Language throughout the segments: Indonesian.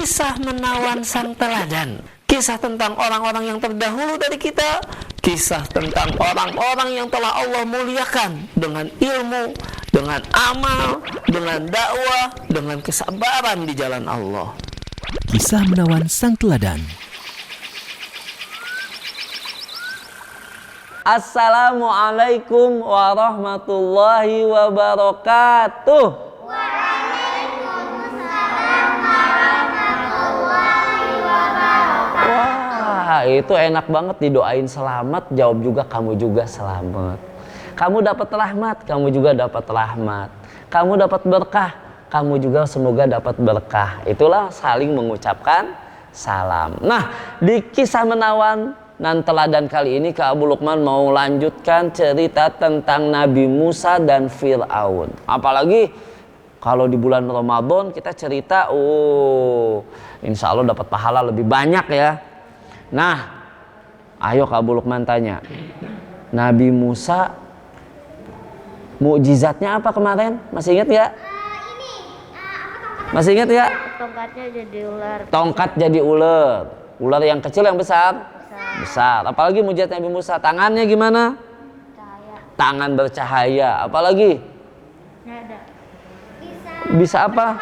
kisah menawan sang teladan, kisah tentang orang-orang yang terdahulu dari kita, kisah tentang orang-orang yang telah Allah muliakan dengan ilmu, dengan amal, dengan dakwah, dengan kesabaran di jalan Allah. Kisah menawan sang teladan. Assalamualaikum warahmatullahi wabarakatuh. Waalaikumsalam warahmatullahi wabarakatuh. Wah, itu enak banget, didoain selamat, jawab juga kamu juga selamat. Kamu dapat rahmat, kamu juga dapat rahmat. Kamu dapat berkah, kamu juga semoga dapat berkah. Itulah saling mengucapkan salam. Nah, di kisah menawan nan teladan kali ini Kak Abu Lukman mau lanjutkan cerita tentang Nabi Musa dan Fir'aun. Apalagi kalau di bulan Ramadan kita cerita, insya Allah dapat pahala lebih banyak ya. Nah, ayo Kak Abu Lukman tanya, Nabi Musa mukjizatnya apa kemarin? Masih ingat ya? Masih ingat ya? Tongkatnya jadi ular. Tongkat jadi ular. Ular yang kecil yang besar? Besar. Apalagi mujizat Nabi Musa, tangannya gimana? Cahaya. Tangan bercahaya. Apalagi? Ada. Bisa apa?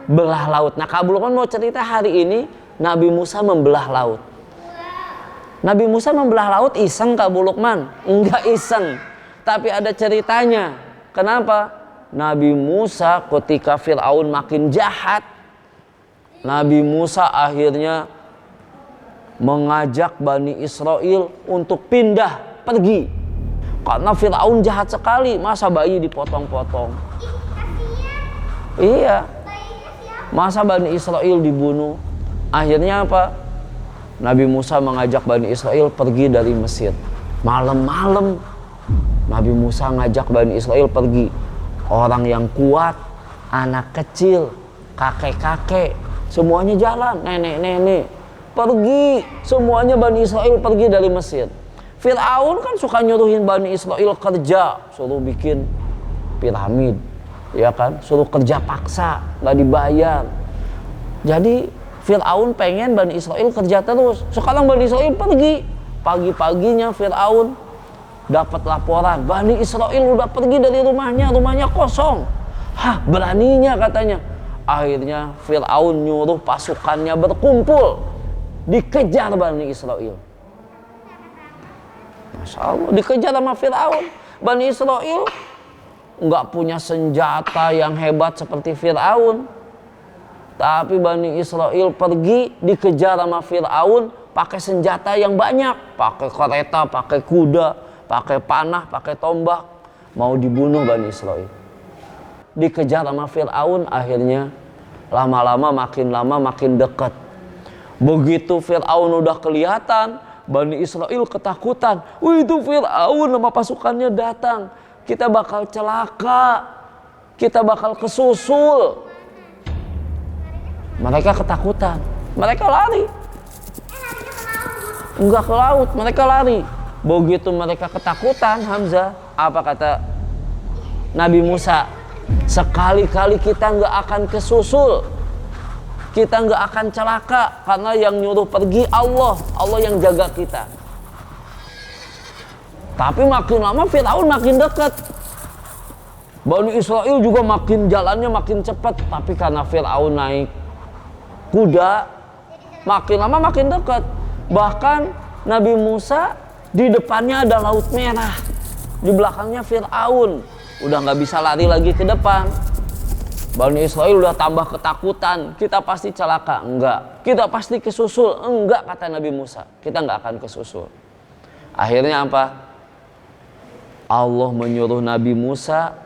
Belah laut. Nah, Kak Abu Lukman mau cerita hari ini Nabi Musa membelah laut. Nabi Musa membelah laut iseng Kak Abu Lukman? Enggak iseng. Tapi ada ceritanya. Kenapa? Nabi Musa ketika Fir'aun makin jahat, Nabi Musa akhirnya mengajak Bani Israel untuk pindah pergi karena Fir'aun jahat sekali. Masa bayi dipotong-potong? Iya, masa Bani Israel dibunuh? Akhirnya apa? Nabi Musa mengajak Bani Israel pergi dari Mesir. Malam-malam Nabi Musa ngajak Bani Israel pergi. Orang yang kuat, anak kecil, kakek-kakek, semuanya jalan, nenek-nenek pergi, semuanya Bani Israel pergi dari Mesir. Fir'aun kan suka nyuruhin Bani Israel kerja, suruh bikin piramid, ya kan, suruh kerja paksa, nggak dibayar. Jadi Fir'aun pengen Bani Israel kerja terus. Sekarang Bani Israel pergi, pagi-paginya Fir'aun dapat laporan, Bani Israel udah pergi dari rumahnya kosong. Hah, beraninya katanya. Akhirnya Fir'aun nyuruh pasukannya berkumpul, dikejar Bani Israel. Masya Allah, dikejar sama Fir'aun. Bani Israel nggak punya senjata yang hebat seperti Fir'aun, tapi Bani Israel pergi dikejar sama Fir'aun pakai senjata yang banyak, pakai kereta, pakai kuda, pakai panah, pakai tombak, mau dibunuh Bani Israel. Dikejar sama Fir'aun, akhirnya lama-lama makin dekat. Begitu Fir'aun udah kelihatan, Bani Israel ketakutan. Wih, itu Fir'aun sama pasukannya datang. Kita bakal celaka. Kita bakal kesusul. Mereka ketakutan. Mereka lari. Enggak ke laut, mereka lari. Begitu mereka ketakutan, Hamzah, apa kata Nabi Musa? Sekali-kali kita nggak akan kesusul, kita nggak akan celaka, karena yang nyuruh pergi Allah yang jaga kita. Tapi makin lama Fir'aun makin dekat, Bani Israel juga makin jalannya makin cepat. Tapi karena Fir'aun naik kuda, makin lama makin dekat. Bahkan Nabi Musa di depannya ada Laut Merah, di belakangnya Fir'aun. Udah nggak bisa lari lagi ke depan. Bani Israel udah tambah ketakutan. Kita pasti celaka. Enggak. Kita pasti kesusul. Enggak, kata Nabi Musa. Kita nggak akan kesusul. Akhirnya apa? Allah menyuruh Nabi Musa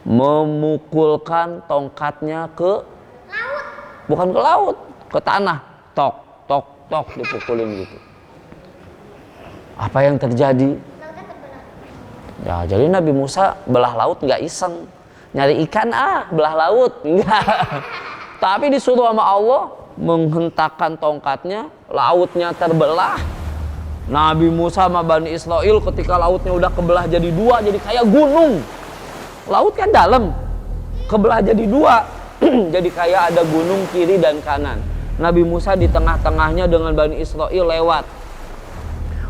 memukulkan tongkatnya ke laut. Bukan ke laut, ke tanah. Tok, tok, tok, dipukulin gitu. Apa yang terjadi? Ya, jadi Nabi Musa belah laut nggak iseng nyari ikan, belah laut enggak. Tapi disuruh sama Allah menghentakkan tongkatnya, lautnya terbelah. Nabi Musa sama Bani Israel ketika lautnya udah kebelah jadi dua, jadi kayak gunung. Laut kan dalam, kebelah jadi dua. Jadi kayak ada gunung kiri dan kanan. Nabi Musa di tengah-tengahnya dengan Bani Israel lewat.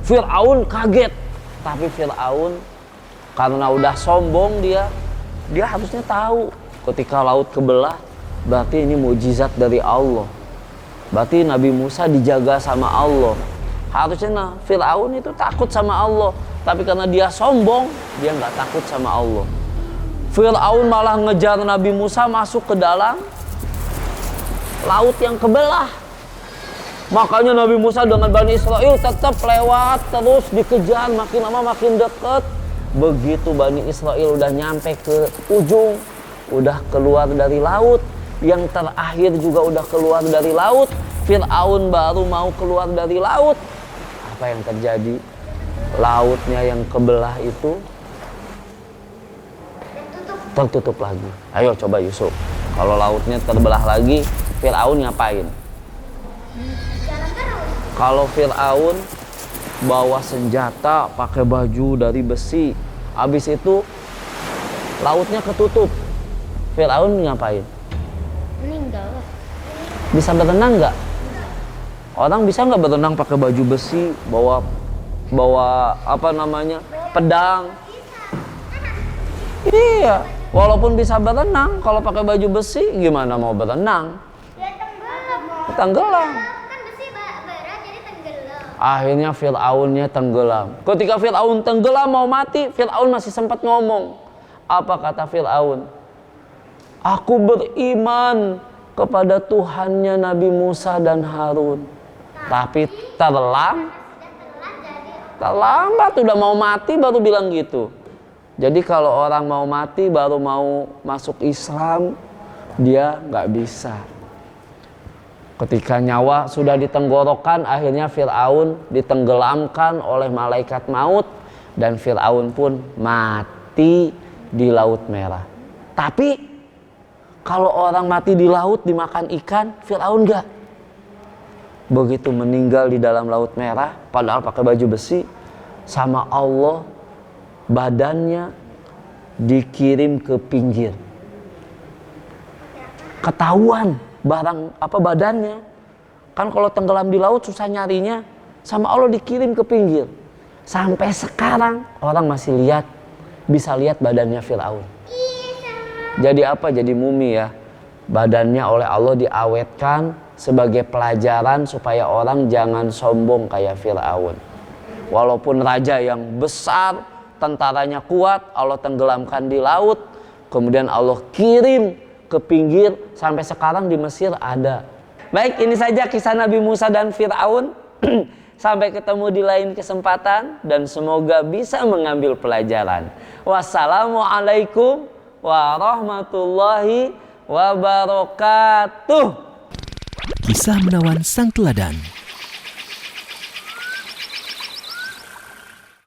Fir'aun kaget. Tapi Fir'aun karena udah sombong dia harusnya tahu ketika laut kebelah berarti ini mukjizat dari Allah. Berarti Nabi Musa dijaga sama Allah. Harusnya Fir'aun itu takut sama Allah. Tapi karena dia sombong, dia nggak takut sama Allah. Fir'aun malah ngejar Nabi Musa masuk ke dalam laut yang kebelah. Makanya Nabi Musa dengan Bani Israel tetap lewat terus dikejar, makin lama makin dekat. Begitu Bani Israel udah nyampe ke ujung, udah keluar dari laut, yang terakhir juga udah keluar dari laut, Fir'aun baru mau keluar dari laut. Apa yang terjadi? Lautnya yang kebelah itu tertutup lagi. Ayo coba Yusuf, kalau lautnya terbelah lagi, Fir'aun ngapain? Kalau Fir'aun bawa senjata, pakai baju dari besi, habis itu lautnya ketutup, Fir'aun ngapain? Meninggal. Bisa berenang nggak? Orang bisa nggak berenang pakai baju besi, bawa apa namanya, pedang? Iya, walaupun bisa berenang, kalau pakai baju besi gimana mau berenang? Ya tenggelam. Tenggelam. Kan besi berat jadi tenggelam. Akhirnya Fir'aunnya tenggelam. Ketika Fir'aun tenggelam mau mati, Fir'aun masih sempat ngomong. Apa kata Fir'aun? Aku beriman kepada Tuhannya Nabi Musa dan Harun. Tapi terlambat, udah mau mati baru bilang gitu. Jadi kalau orang mau mati baru mau masuk Islam, dia nggak bisa. Ketika nyawa sudah ditenggorokan, akhirnya Fir'aun ditenggelamkan oleh malaikat maut dan Fir'aun pun mati di Laut Merah. Tapi kalau orang mati di laut dimakan ikan, Fir'aun nggak. Begitu meninggal di dalam Laut Merah, padahal pakai baju besi, sama Allah badannya dikirim ke pinggir. Ketahuan barang apa badannya. Kan kalau tenggelam di laut susah nyarinya, sama Allah dikirim ke pinggir. Sampai sekarang orang masih bisa lihat badannya Fir'aun. Jadi apa? Jadi mumi ya. Badannya oleh Allah diawetkan sebagai pelajaran supaya orang jangan sombong kayak Fir'aun. Walaupun raja yang besar, tentaranya kuat, Allah tenggelamkan di laut, kemudian Allah kirim ke pinggir, sampai sekarang di Mesir ada. Baik, ini saja kisah Nabi Musa dan Fir'aun. Sampai ketemu di lain kesempatan dan semoga bisa mengambil pelajaran. Wassalamualaikum warahmatullahi wabarakatuh. Kisah menawan sang teladan.